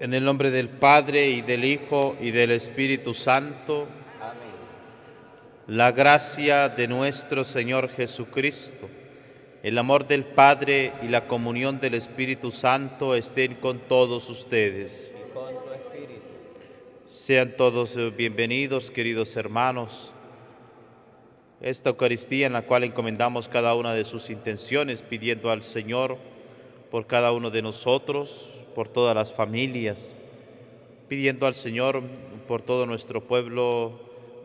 En el nombre del Padre, y del Hijo, y del Espíritu Santo, Amén. la gracia de nuestro Señor Jesucristo, el amor del Padre y la comunión del Espíritu Santo estén con todos ustedes. Y con su espíritu. Sean todos bienvenidos, queridos hermanos. Esta Eucaristía en la cual encomendamos cada una de sus intenciones, pidiendo al Señor por cada uno de nosotros, por todas las familias, pidiendo al Señor por todo nuestro pueblo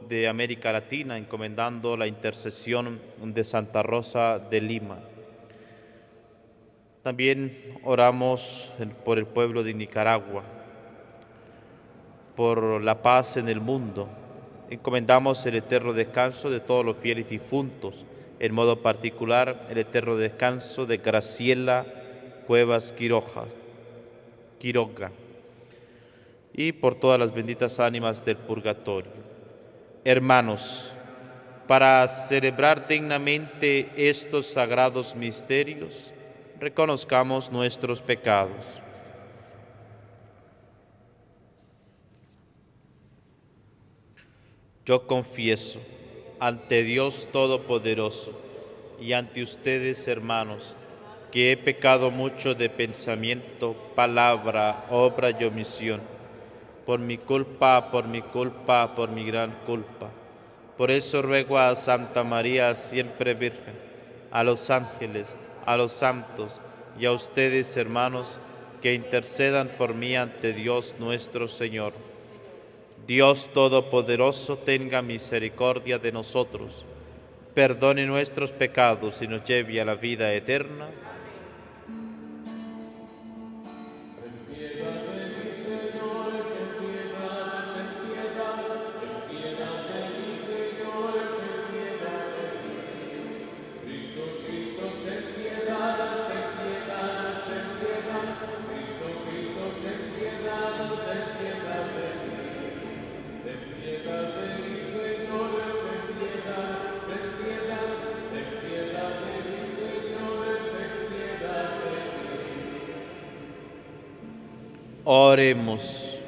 de América Latina, encomendando la intercesión de Santa Rosa de Lima. También oramos por el pueblo de Nicaragua, por la paz en el mundo. Encomendamos el eterno descanso de todos los fieles difuntos, en modo particular el eterno descanso de Graciela Cuevas Quiroga, y por todas las benditas ánimas del purgatorio. Hermanos, para celebrar dignamente estos sagrados misterios, reconozcamos nuestros pecados. Yo confieso ante Dios Todopoderoso y ante ustedes, hermanos, que he pecado mucho de pensamiento, palabra, obra y omisión, por mi culpa, por mi gran culpa. Por eso ruego a Santa María, siempre Virgen, a los ángeles, a los santos y a ustedes, hermanos, que intercedan por mí ante Dios nuestro Señor. Dios Todopoderoso tenga misericordia de nosotros, perdone nuestros pecados y nos lleve a la vida eterna. Oremos.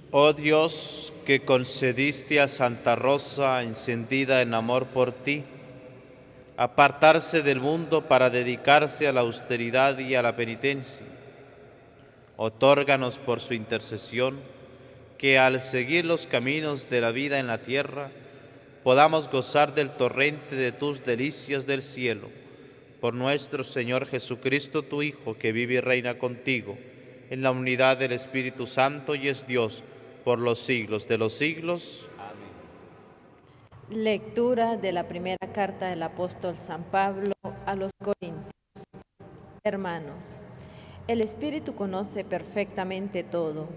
Oh Dios, que concediste a Santa Rosa, encendida en amor por ti, apartarse del mundo para dedicarse a la austeridad y a la penitencia, otórganos por su intercesión que al seguir los caminos de la vida en la tierra podamos gozar del torrente de tus delicias del cielo. Por nuestro Señor Jesucristo, tu Hijo, que vive y reina contigo, en la unidad del Espíritu Santo y es Dios, por los siglos de los siglos. Amén. Lectura de la primera carta del apóstol San Pablo a los Corintios. Hermanos, el Espíritu conoce perfectamente todo,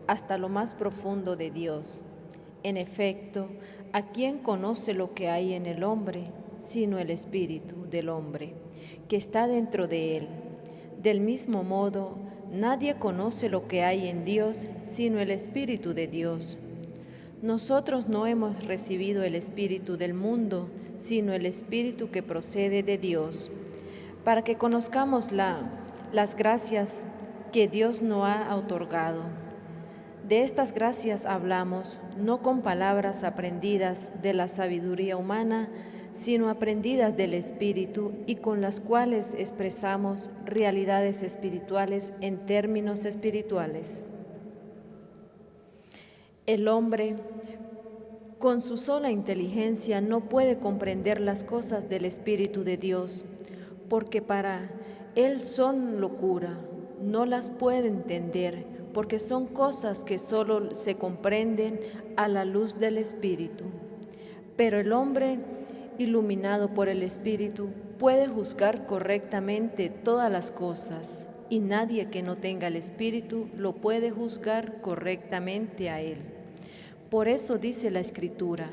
hasta lo más profundo de Dios. En efecto, ¿a quién conoce lo que hay en el hombre, sino el Espíritu del hombre, que está dentro de él? Del mismo modo, nadie conoce lo que hay en Dios, sino el Espíritu de Dios. Nosotros no hemos recibido el Espíritu del mundo, sino el Espíritu que procede de Dios, para que conozcamos las gracias que Dios nos ha otorgado. De estas gracias hablamos, no con palabras aprendidas de la sabiduría humana, sino aprendidas del Espíritu y con las cuales expresamos realidades espirituales en términos espirituales. El hombre, con su sola inteligencia, no puede comprender las cosas del Espíritu de Dios, porque para él son locura, no las puede entender, porque son cosas que solo se comprenden a la luz del Espíritu. Pero el hombre, iluminado por el Espíritu, puede juzgar correctamente todas las cosas, y nadie que no tenga el Espíritu lo puede juzgar correctamente a él. Por eso dice la Escritura: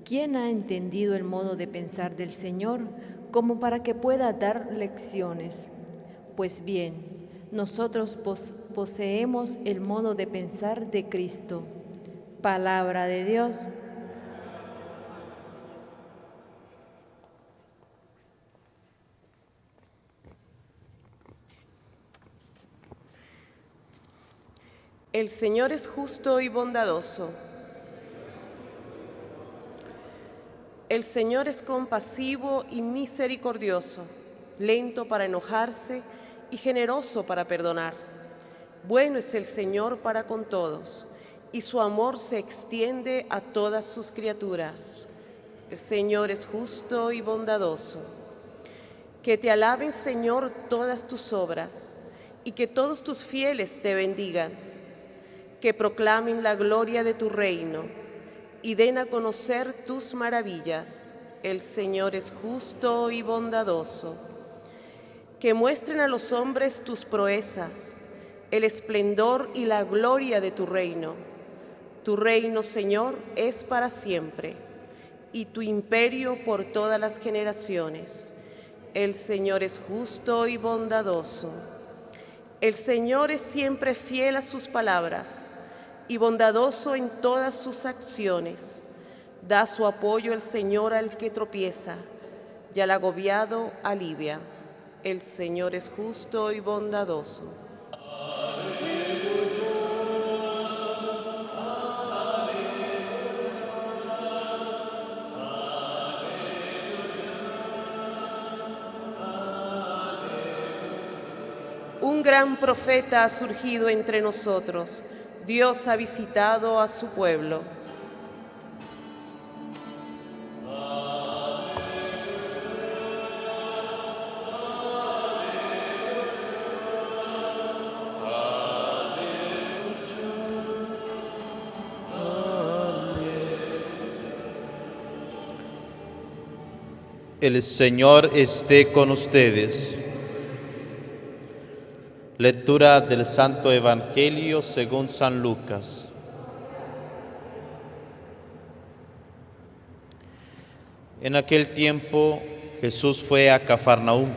¿quién ha entendido el modo de pensar del Señor como para que pueda dar lecciones? Pues bien, nosotros poseemos el modo de pensar de Cristo. Palabra de Dios. El Señor es justo y bondadoso. El Señor es compasivo y misericordioso, lento para enojarse y generoso para perdonar. Bueno es el Señor para con todos, y su amor se extiende a todas sus criaturas. El Señor es justo y bondadoso. Que te alaben, Señor, todas tus obras, y que todos tus fieles te bendigan. Que proclamen la gloria de tu reino y den a conocer tus maravillas. El Señor es justo y bondadoso. Que muestren a los hombres tus proezas, el esplendor y la gloria de tu reino. Tu reino, Señor, es para siempre, y tu imperio por todas las generaciones. El Señor es justo y bondadoso. El Señor es siempre fiel a sus palabras y bondadoso en todas sus acciones. Da su apoyo el Señor al que tropieza y al agobiado alivia. El Señor es justo y bondadoso. Un gran profeta ha surgido entre nosotros. Dios ha visitado a su pueblo. El Señor esté con ustedes. Lectura del Santo Evangelio según San Lucas. En aquel tiempo Jesús fue a Cafarnaúm,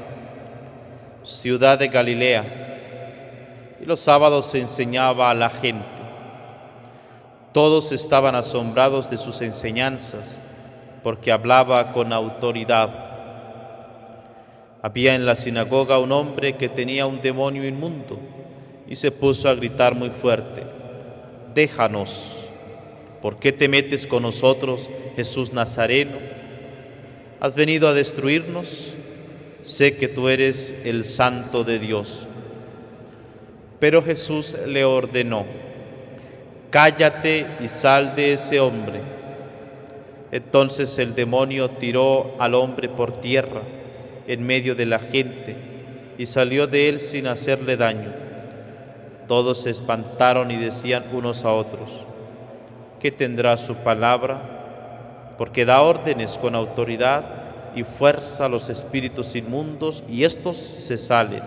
ciudad de Galilea, y los sábados enseñaba a la gente. Todos estaban asombrados de sus enseñanzas, porque hablaba con autoridad. Había en la sinagoga un hombre que tenía un demonio inmundo y se puso a gritar muy fuerte: «Déjanos, ¿por qué te metes con nosotros, Jesús Nazareno? ¿Has venido a destruirnos? Sé que tú eres el Santo de Dios». Pero Jesús le ordenó: «Cállate y sal de ese hombre». Entonces el demonio tiró al hombre por tierra en medio de la gente y salió de él sin hacerle daño. Todos se espantaron y decían unos a otros: ¿qué tendrá su palabra? Porque da órdenes con autoridad y fuerza a los espíritus inmundos y estos se salen.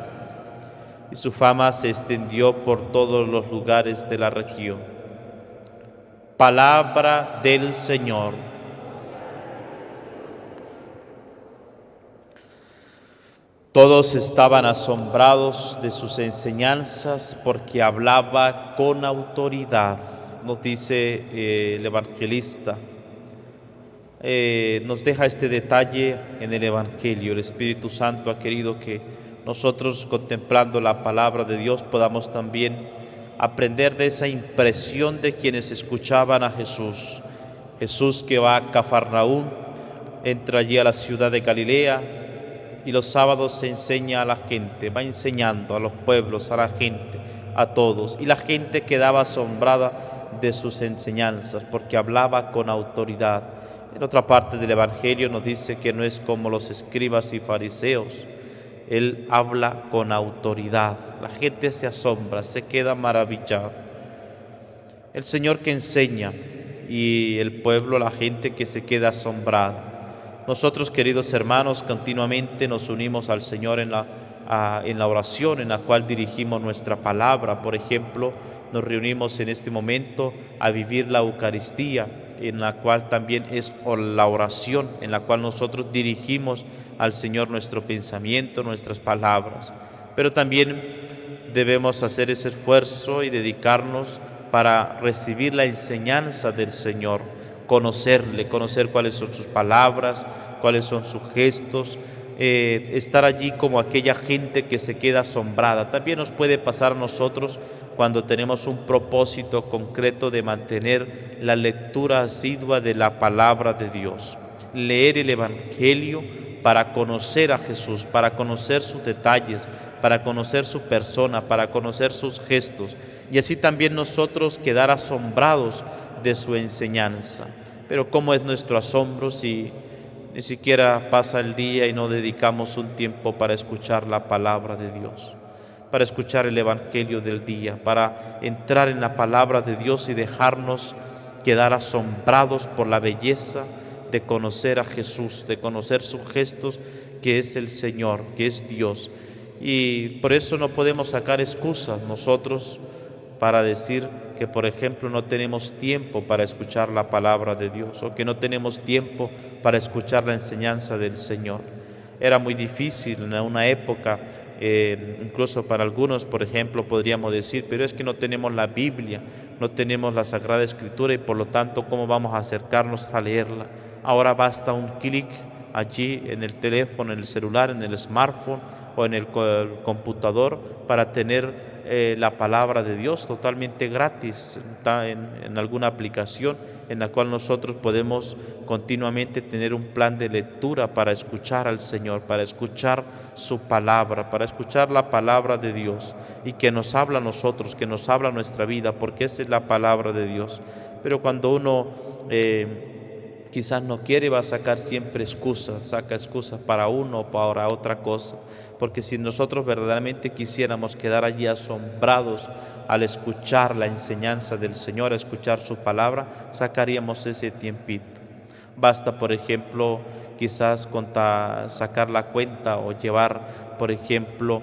Y su fama se extendió por todos los lugares de la región. Palabra del Señor. Todos estaban asombrados de sus enseñanzas porque hablaba con autoridad, nos dice el evangelista. Nos deja este detalle en el Evangelio. El Espíritu Santo ha querido que nosotros, contemplando la palabra de Dios, podamos también aprender de esa impresión de quienes escuchaban a Jesús. Jesús que va a Cafarnaúm, entra allí a la ciudad de Galilea, y los sábados se enseña a la gente, va enseñando a los pueblos, a la gente, a todos. Y la gente quedaba asombrada de sus enseñanzas porque hablaba con autoridad. En otra parte del Evangelio nos dice que no es como los escribas y fariseos. Él habla con autoridad. La gente se asombra, se queda maravillada. El Señor que enseña y el pueblo, la gente que se queda asombrada. Nosotros, queridos hermanos, continuamente nos unimos al Señor en la oración en la cual dirigimos nuestra palabra. Por ejemplo, nos reunimos en este momento a vivir la Eucaristía, en la cual también es la oración, en la cual nosotros dirigimos al Señor nuestro pensamiento, nuestras palabras. Pero también debemos hacer ese esfuerzo y dedicarnos para recibir la enseñanza del Señor, conocerle, conocer cuáles son sus palabras, cuáles son sus gestos, estar allí como aquella gente que se queda asombrada. También nos puede pasar a nosotros cuando tenemos un propósito concreto de mantener la lectura asidua de la palabra de Dios, leer el Evangelio para conocer a Jesús, para conocer sus detalles, para conocer su persona, para conocer sus gestos, y así también nosotros quedar asombrados de su enseñanza. Pero ¿cómo es nuestro asombro si ni siquiera pasa el día y no dedicamos un tiempo para escuchar la palabra de Dios, para escuchar el Evangelio del día, para entrar en la palabra de Dios y dejarnos quedar asombrados por la belleza de conocer a Jesús, de conocer sus gestos, que es el Señor, que es Dios? Y por eso no podemos sacar excusas nosotros para decir que, por ejemplo, no tenemos tiempo para escuchar la palabra de Dios, o que no tenemos tiempo para escuchar la enseñanza del Señor. Era muy difícil en una época, incluso para algunos, por ejemplo, podríamos decir, pero es que no tenemos la Biblia, no tenemos la Sagrada Escritura y por lo tanto, ¿cómo vamos a acercarnos a leerla? Ahora basta un clic allí en el teléfono, en el celular, en el smartphone o en el computador para tener la palabra de Dios totalmente gratis. Está en alguna aplicación en la cual nosotros podemos continuamente tener un plan de lectura para escuchar al Señor, para escuchar su palabra, para escuchar la palabra de Dios y que nos habla a nosotros, que nos habla a nuestra vida, porque esa es la palabra de Dios. Pero cuando uno quizás no quiere, va a sacar siempre excusas, saca excusas para uno o para otra cosa, porque si nosotros verdaderamente quisiéramos quedar allí asombrados al escuchar la enseñanza del Señor, a escuchar su palabra, sacaríamos ese tiempito. Basta, por ejemplo, quizás sacar la cuenta o llevar, por ejemplo,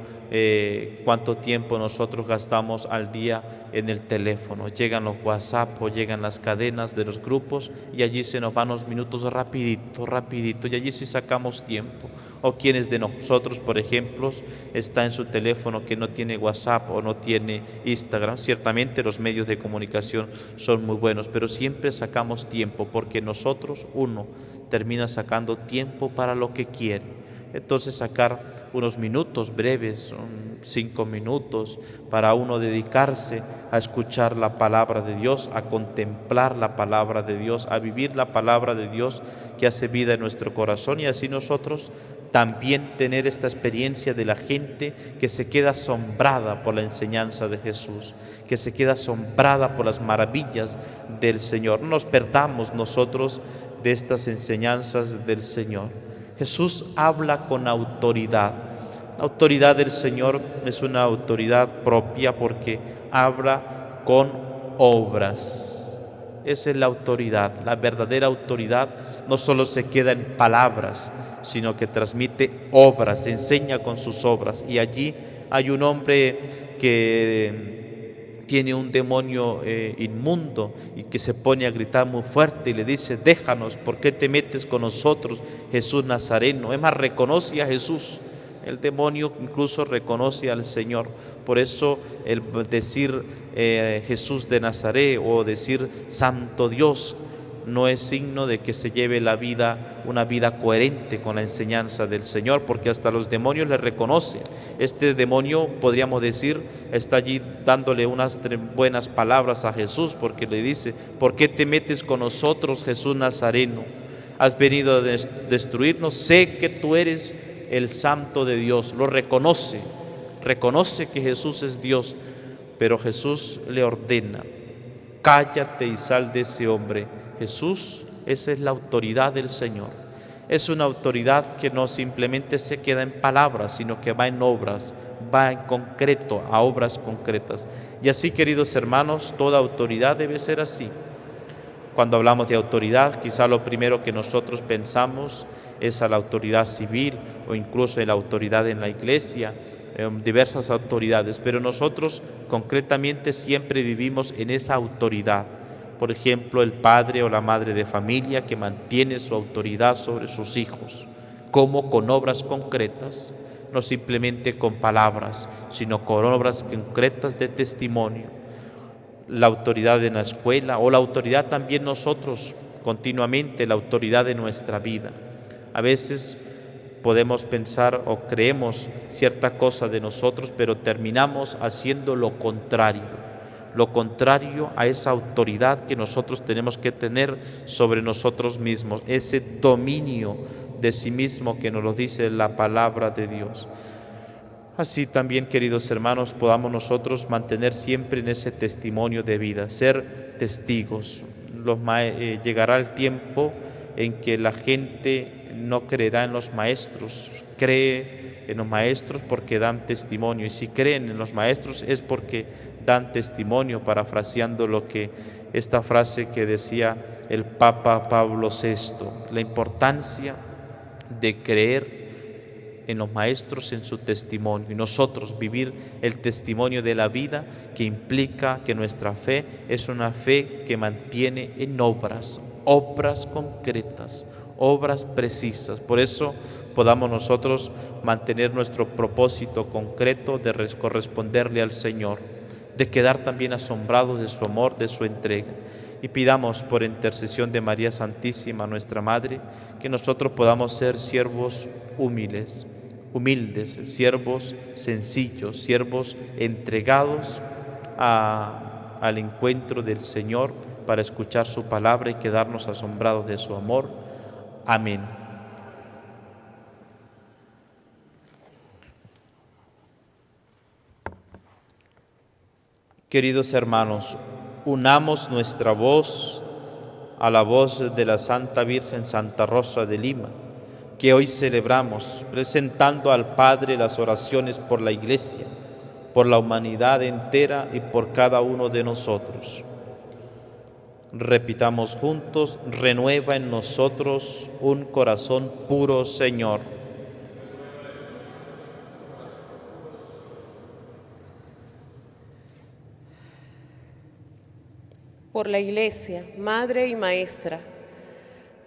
cuánto tiempo nosotros gastamos al día en el teléfono. Llegan los WhatsApp o llegan las cadenas de los grupos y allí se nos van los minutos rapidito, y allí sí sacamos tiempo. O quienes de nosotros, por ejemplo, está en su teléfono que no tiene WhatsApp o no tiene Instagram. Ciertamente los medios de comunicación son muy buenos, pero siempre sacamos tiempo porque nosotros, uno, termina sacando tiempo para lo que quiere. Entonces sacar unos minutos breves, 5 minutos, para uno dedicarse a escuchar la palabra de Dios, a contemplar la palabra de Dios, a vivir la palabra de Dios que hace vida en nuestro corazón, y así nosotros también tener esta experiencia de la gente que se queda asombrada por la enseñanza de Jesús, que se queda asombrada por las maravillas del Señor. No nos perdamos nosotros de estas enseñanzas del Señor. Jesús habla con autoridad. La autoridad del Señor es una autoridad propia porque habla con obras. Esa es la autoridad. La verdadera autoridad no solo se queda en palabras, sino que transmite obras, enseña con sus obras. Y allí hay un hombre que tiene un demonio inmundo y que se pone a gritar muy fuerte y le dice: déjanos, ¿por qué te metes con nosotros, Jesús Nazareno? Es más, reconoce a Jesús. El demonio incluso reconoce al Señor. Por eso el decir Jesús de Nazaret o decir Santo Dios no es signo de que se lleve una vida coherente con la enseñanza del Señor, porque hasta los demonios le reconocen. Este demonio, podríamos decir, está allí dándole unas buenas palabras a Jesús, porque le dice: ¿por qué te metes con nosotros, Jesús Nazareno? Has venido a destruirnos, sé que tú eres el Santo de Dios. Lo reconoce que Jesús es Dios, pero Jesús le ordena: cállate y sal de ese hombre. Jesús, esa es la autoridad del Señor. Es una autoridad que no simplemente se queda en palabras, sino que va en obras, va en concreto, a obras concretas. Y así, queridos hermanos, toda autoridad debe ser así. Cuando hablamos de autoridad, quizá lo primero que nosotros pensamos es a la autoridad civil o incluso en la autoridad en la iglesia, diversas autoridades, pero nosotros concretamente siempre vivimos en esa autoridad. Por ejemplo, el padre o la madre de familia que mantiene su autoridad sobre sus hijos, como con obras concretas, no simplemente con palabras, sino con obras concretas de testimonio. La autoridad en la escuela o la autoridad también nosotros continuamente, la autoridad de nuestra vida. A veces podemos pensar o creemos cierta cosa de nosotros, pero terminamos haciendo lo contrario a esa autoridad que nosotros tenemos que tener sobre nosotros mismos, ese dominio de sí mismo que nos lo dice la palabra de Dios. Así también, queridos hermanos, podamos nosotros mantener siempre en ese testimonio de vida, ser testigos. Llegará el tiempo en que la gente no creerá en los maestros, cree en los maestros porque dan testimonio, y si creen en los maestros es porque dan testimonio, parafraseando esta frase que decía el Papa Pablo VI, la importancia de creer en los maestros, en su testimonio, y nosotros vivir el testimonio de la vida, que implica que nuestra fe es una fe que mantiene en obras concretas, obras precisas. Por eso podamos nosotros mantener nuestro propósito concreto de corresponderle al Señor, de quedar también asombrados de su amor, de su entrega. Y pidamos por intercesión de María Santísima, nuestra Madre, que nosotros podamos ser siervos humildes, siervos sencillos, siervos entregados al encuentro del Señor para escuchar su palabra y quedarnos asombrados de su amor. Amén. Queridos hermanos, unamos nuestra voz a la voz de la Santa Virgen Santa Rosa de Lima, que hoy celebramos, presentando al Padre las oraciones por la Iglesia, por la humanidad entera y por cada uno de nosotros. Repitamos juntos: renueva en nosotros un corazón puro, Señor. Por la Iglesia, Madre y Maestra,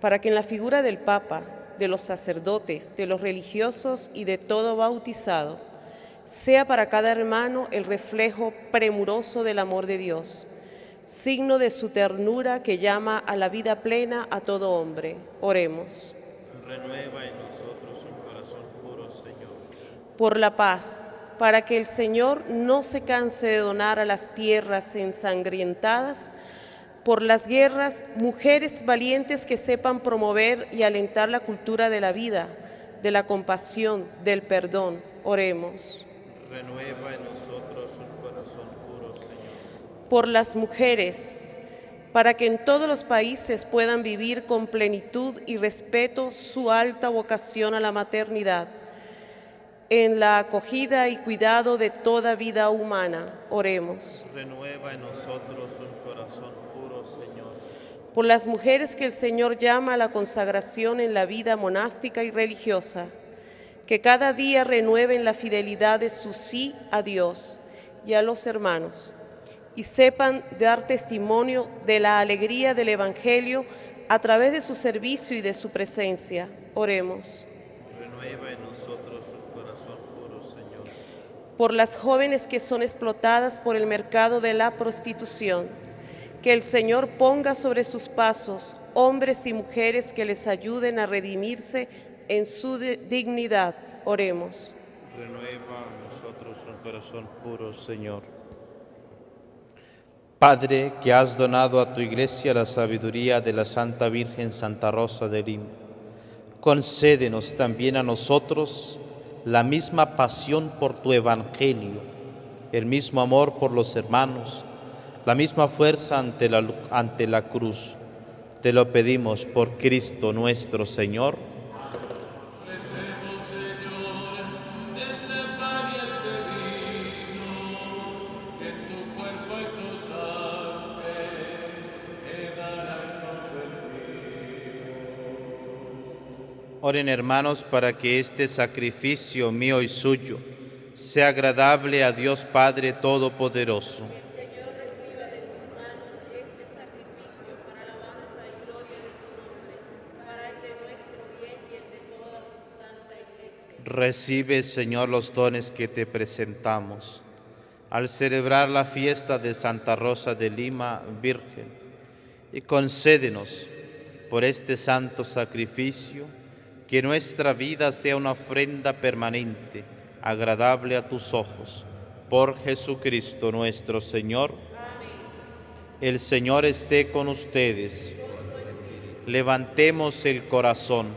para que en la figura del Papa, de los sacerdotes, de los religiosos y de todo bautizado, sea para cada hermano el reflejo premuroso del amor de Dios, signo de su ternura que llama a la vida plena a todo hombre. Oremos. Renueva en nosotros un corazón puro, Señor. Por la paz, para que el Señor no se canse de donar a las tierras ensangrentadas, por las guerras, mujeres valientes que sepan promover y alentar la cultura de la vida, de la compasión, del perdón. Oremos. Renueva en nosotros un corazón puro, Señor. Por las mujeres, para que en todos los países puedan vivir con plenitud y respeto su alta vocación a la maternidad, en la acogida y cuidado de toda vida humana. Oremos. Renueva en nosotros un corazón puro, Señor. Por las mujeres que el Señor llama a la consagración en la vida monástica y religiosa, que cada día renueven la fidelidad de su sí a Dios y a los hermanos, y sepan dar testimonio de la alegría del Evangelio a través de su servicio y de su presencia. Oremos. Renueva en nosotros un corazón puro, Señor. Por las jóvenes que son explotadas por el mercado de la prostitución, que el Señor ponga sobre sus pasos hombres y mujeres que les ayuden a redimirse en su dignidad. Oremos. Renueva en nosotros un corazón puro, Señor. Padre, que has donado a tu Iglesia la sabiduría de la Santa Virgen Santa Rosa de Lima, concédenos también a nosotros la misma pasión por tu Evangelio, el mismo amor por los hermanos, la misma fuerza ante la cruz. Te lo pedimos por Cristo nuestro Señor. Oren, hermanos, para que este sacrificio mío y suyo sea agradable a Dios Padre Todopoderoso. El Señor reciba de tus manos este sacrificio para alabanza y gloria de su nombre, para el de nuestro bien y el de toda su santa Iglesia. Recibe, Señor, los dones que te presentamos al celebrar la fiesta de Santa Rosa de Lima, Virgen, y concédenos por este santo sacrificio que nuestra vida sea una ofrenda permanente, agradable a tus ojos. Por Jesucristo nuestro Señor. El Señor esté con ustedes. Levantemos el corazón.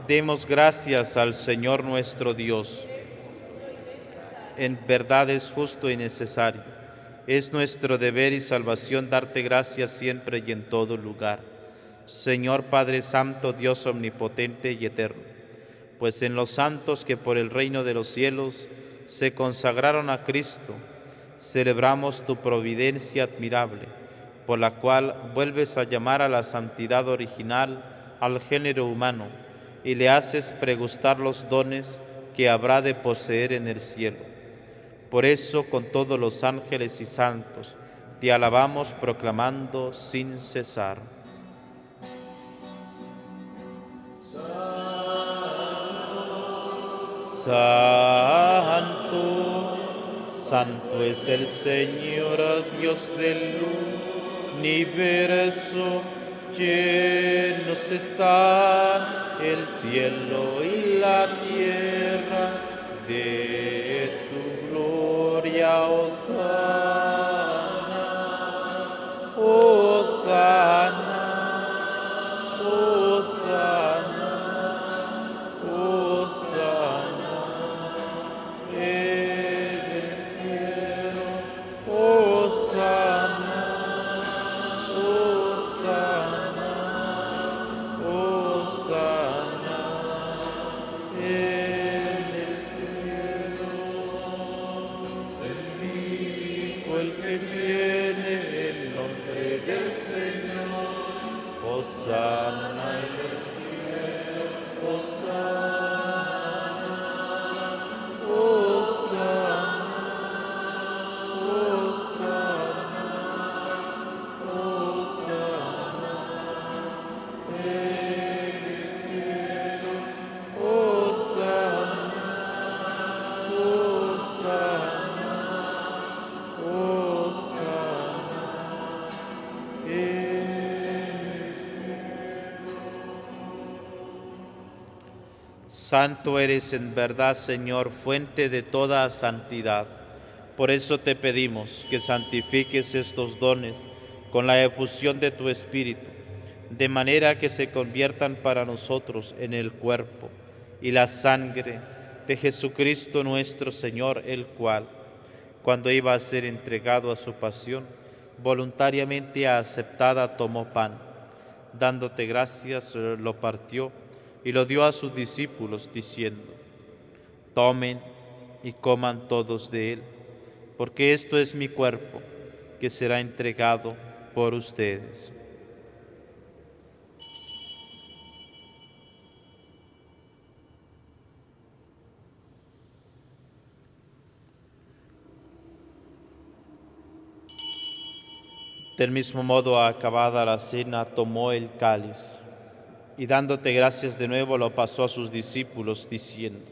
Demos gracias al Señor nuestro Dios. En verdad es justo y necesario. Es nuestro deber y salvación darte gracias siempre y en todo lugar. Señor Padre Santo, Dios omnipotente y eterno, pues en los santos que por el reino de los cielos se consagraron a Cristo, celebramos tu providencia admirable, por la cual vuelves a llamar a la santidad original al género humano y le haces pregustar los dones que habrá de poseer en el cielo. Por eso, con todos los ángeles y santos, te alabamos proclamando sin cesar. Santo, santo es el Señor, Dios del universo. Llenos están el cielo y la tierra de tu gloria. Hosana, Hosana, Hosana, Hosana en el cielo. Hosana, Hosana, Hosana en el cielo. Bendito el que viene en nombre del Señor. Hosana en el cielo. Hosana, Hosana, Hosana, Hosana en el cielo. Hosana, Hosana, Hosana en el cielo. Santo eres en verdad, Señor, fuente de toda santidad. Por eso te pedimos que santifiques estos dones con la efusión de tu Espíritu, de manera que se conviertan para nosotros en el cuerpo y la sangre de Jesucristo nuestro Señor, el cual, cuando iba a ser entregado a su pasión, voluntariamente aceptada tomó pan, dándote gracias, lo partió y lo dio a sus discípulos, diciendo: tomen y coman todos de él, porque esto es mi cuerpo, que será entregado por ustedes. Del mismo modo, acabada la cena, tomó el cáliz y dándote gracias de nuevo lo pasó a sus discípulos, diciendo: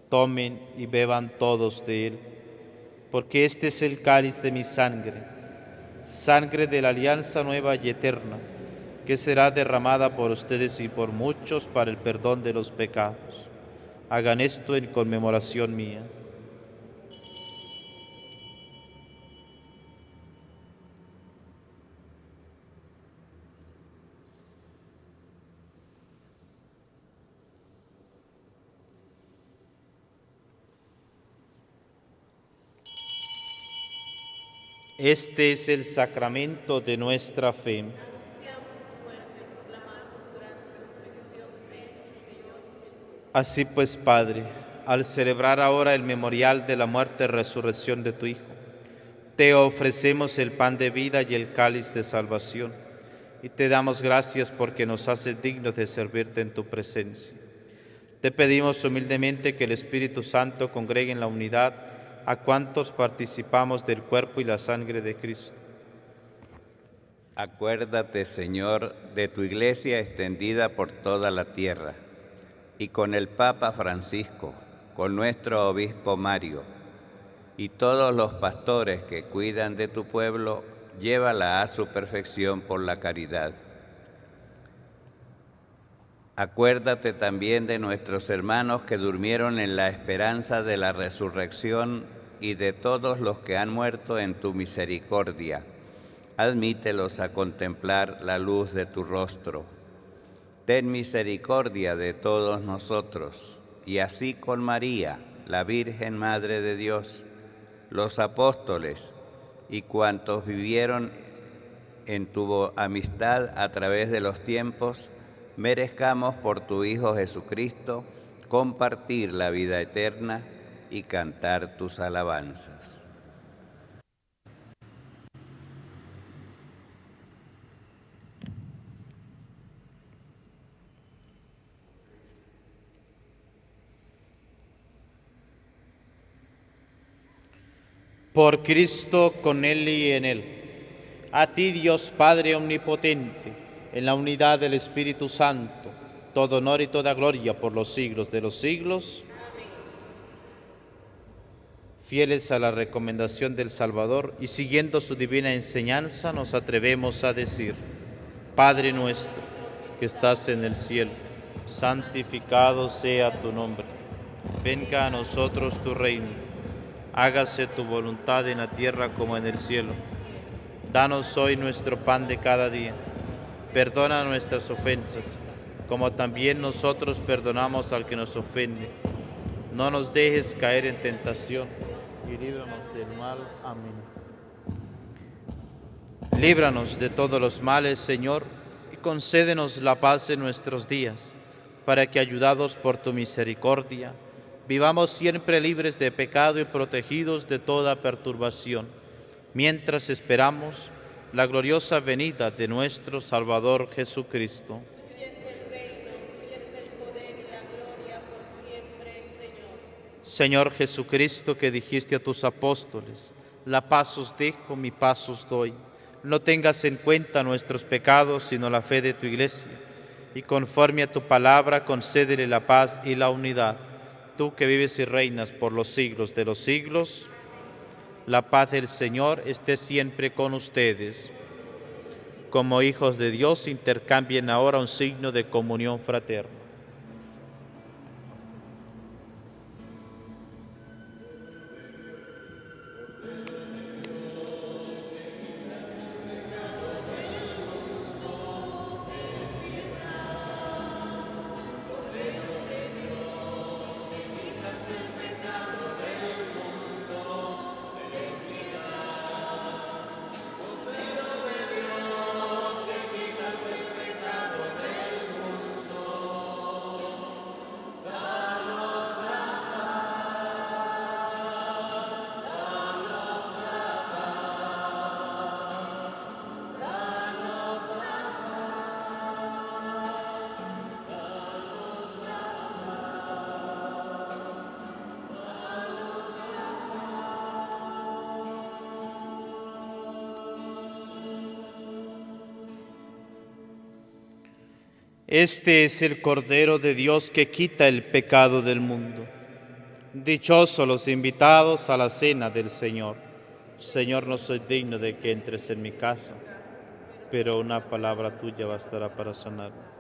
tomen y beban todos de él, porque este es el cáliz de mi sangre, sangre de la alianza nueva y eterna, que será derramada por ustedes y por muchos para el perdón de los pecados. Hagan esto en conmemoración mía. Este es el sacramento de nuestra fe. Así pues, Padre, al celebrar ahora el memorial de la muerte y resurrección de tu Hijo, te ofrecemos el pan de vida y el cáliz de salvación, y te damos gracias porque nos haces dignos de servirte en tu presencia. Te pedimos humildemente que el Espíritu Santo congregue en la unidad a cuantos participamos del cuerpo y la sangre de Cristo. Acuérdate, Señor, de tu Iglesia extendida por toda la tierra, y con el Papa Francisco, con nuestro Obispo Mario, y todos los pastores que cuidan de tu pueblo, llévala a su perfección por la caridad. Acuérdate también de nuestros hermanos que durmieron en la esperanza de la resurrección y de todos los que han muerto en tu misericordia. Admítelos a contemplar la luz de tu rostro. Ten misericordia de todos nosotros, y así con María, la Virgen Madre de Dios, los apóstoles y cuantos vivieron en tu amistad a través de los tiempos, merezcamos por tu Hijo Jesucristo compartir la vida eterna y cantar tus alabanzas. Por Cristo, con Él y en Él. A ti, Dios Padre Omnipotente, en la unidad del Espíritu Santo, todo honor y toda gloria por los siglos de los siglos. Amén. Fieles a la recomendación del Salvador y siguiendo su divina enseñanza, nos atrevemos a decir: Padre nuestro, que estás en el cielo, santificado sea tu nombre. Venga a nosotros tu reino. Hágase tu voluntad en la tierra como en el cielo. Danos hoy nuestro pan de cada día. Perdona nuestras ofensas, como también nosotros perdonamos al que nos ofende. No nos dejes caer en tentación y líbranos del mal. Amén. Líbranos de todos los males, Señor, y concédenos la paz en nuestros días, para que, ayudados por tu misericordia, vivamos siempre libres de pecado y protegidos de toda perturbación, mientras esperamos la gloriosa venida de nuestro Salvador Jesucristo. Tuyo es el reino, tuyo es el poder y la gloria por siempre, Señor. Señor Jesucristo, que dijiste a tus apóstoles: la paz os dejo, mi paz os doy. No tengas en cuenta nuestros pecados, sino la fe de tu Iglesia, y conforme a tu palabra concédele la paz y la unidad. Tú que vives y reinas por los siglos de los siglos, la paz del Señor esté siempre con ustedes. Como hijos de Dios, intercambien ahora un signo de comunión fraterna. Este es el Cordero de Dios que quita el pecado del mundo. Dichosos los invitados a la cena del Señor. Señor, no soy digno de que entres en mi casa, pero una palabra tuya bastará para sanarme.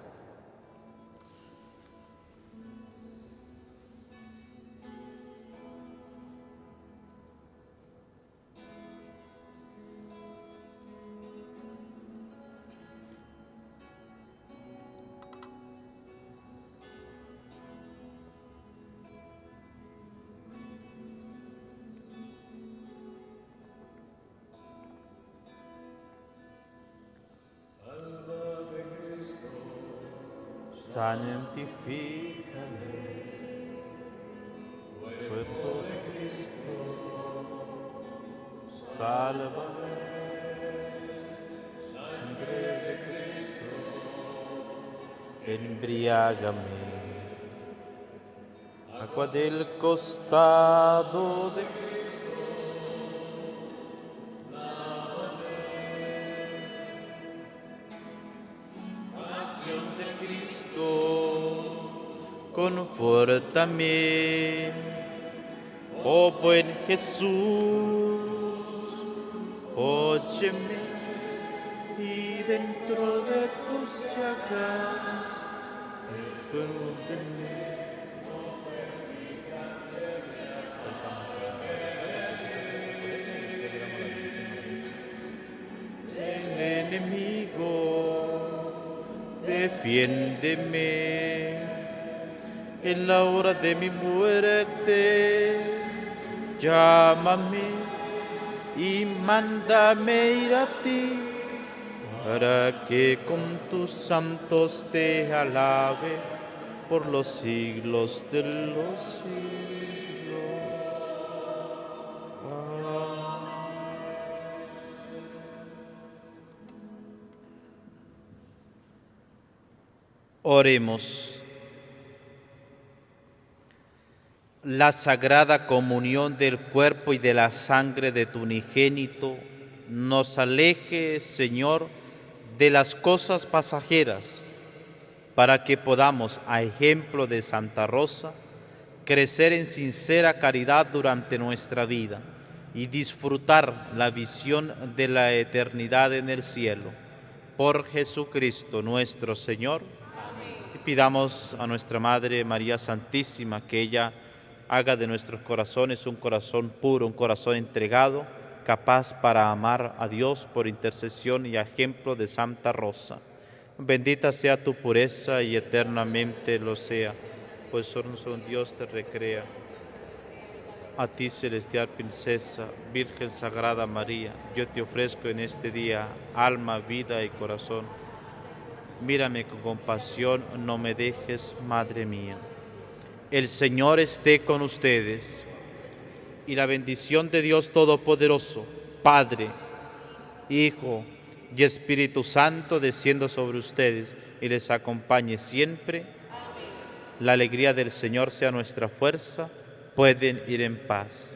Santifícame, cuerpo de Cristo, sálvame, sangre de Cristo, embriágame, agua del costado de Cristo. Confórtame, oh buen Jesús, óyeme, y dentro de tus llagas El enemigo, defiéndeme en la hora de mi muerte. Llámame y mándame ir a ti, para que con tus santos te alabe por los siglos de los siglos. Amén. Oremos. La sagrada comunión del cuerpo y de la sangre de tu unigénito nos aleje, Señor, de las cosas pasajeras, para que podamos, a ejemplo de Santa Rosa, crecer en sincera caridad durante nuestra vida y disfrutar la visión de la eternidad en el cielo. Por Jesucristo nuestro Señor. Amén. Y pidamos a nuestra Madre María Santísima que ella haga de nuestros corazones un corazón puro, un corazón entregado, capaz para amar a Dios por intercesión y ejemplo de Santa Rosa. Bendita sea tu pureza y eternamente lo sea, pues solo un Dios te recrea. A ti, celestial princesa, Virgen Sagrada María, yo te ofrezco en este día alma, vida y corazón. Mírame con compasión, no me dejes, Madre mía. El Señor esté con ustedes, y la bendición de Dios Todopoderoso, Padre, Hijo y Espíritu Santo, descienda sobre ustedes y les acompañe siempre. Amén. La alegría del Señor sea nuestra fuerza. Pueden ir en paz.